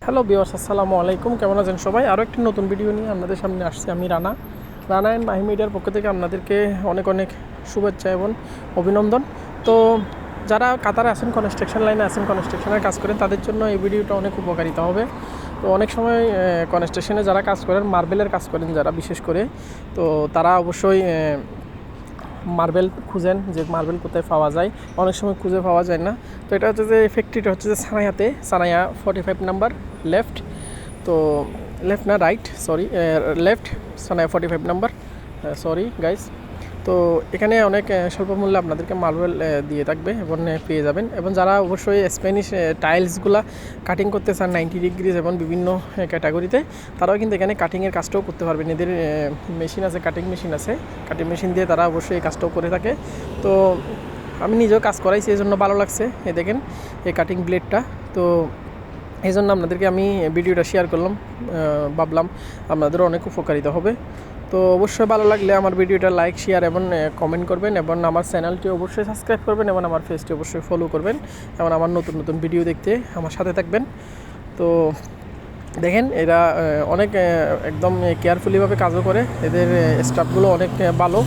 Hello viewers, আসসালামু আলাইকুম। কেমন আছেন সবাই? আরও একটি নতুন ভিডিও নিয়ে আপনাদের সামনে আসছি। আমি রানা অ্যান্ড মাহি মিডিয়ার পক্ষ থেকে আপনাদেরকে অনেক অনেক শুভেচ্ছা এবং অভিনন্দন। তো যারা কাতারে আছেন, কনস্ট্রাকশন লাইনে আছেন, কনস্ট্রাকশনের কাজ করেন, তাদের জন্য এই ভিডিওটা অনেক উপকারিতা হবে। তো অনেক সময় কনস্ট্রাকশনে যারা কাজ করেন, মার্বেলের কাজ করেন যারা, বিশেষ করে তো তারা অবশ্যই মার্বেল খুঁজেন যে মার্বেল কোথায় পাওয়া যায়, অনেক সময় খুঁজে পাওয়া যায় না। তো এটা হচ্ছে যে ফ্যাক্টরিটা হচ্ছে যে সানায়া 45 নাম্বার লেফট, তো লেফট না right, sorry left, Sanaya 45 number, sorry guys. তো এখানে অনেক স্বল্প মূল্যে আপনাদেরকে মার্বেল দিয়ে থাকবে এবং পেয়ে যাবেন। এবং যারা অবশ্যই স্প্যানিশ টাইলসগুলা কাটিং করতে চান 90 ডিগ্রিজ এবং বিভিন্ন ক্যাটাগরিতে, তারাও কিন্তু এখানে কাটিংয়ের কাজটাও করতে পারবেন। এদের মেশিন আছে, কাটিং মেশিন দিয়ে তারা অবশ্যই এই কাজটাও করে থাকে। তো আমি নিজেও কাজ করাইছি, এই জন্য ভালো লাগছে। এই দেখেন এই কাটিং ব্লেডটা, তো এই জন্য আপনাদেরকে আমি ভিডিওটা শেয়ার করলাম, ভাবলাম আপনাদেরও অনেক উপকারিতা হবে। তো অবশ্যই ভালো লাগলে আমার ভিডিওটা লাইক, শেয়ার এবং কমেন্ট করবেন, এবং আমার চ্যানেলটি অবশ্যই সাবস্ক্রাইব করবেন, এবং আমার পেজটি অবশ্যই ফলো করবেন, এবং আমার নতুন নতুন ভিডিও দেখতে আমার সাথে থাকবেন। তো দেখেন এরা অনেক একদম কেয়ারফুলিভাবে কাজও করে, এদের স্টাফগুলো অনেক ভালো,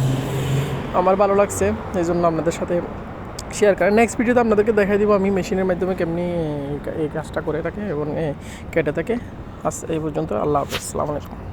আমার ভালো লাগছে, এই জন্য আপনাদের সাথে শেয়ার করেন। নেক্সট ভিডিওতে আপনাদেরকে দেখাই দিব আমি মেশিনের মাধ্যমে কেমনি এই কাজটা করে থাকে এবং কেটে থাকে। আজ এই পর্যন্ত, আল্লাহ হাফেজ, আসসালামু আলাইকুম।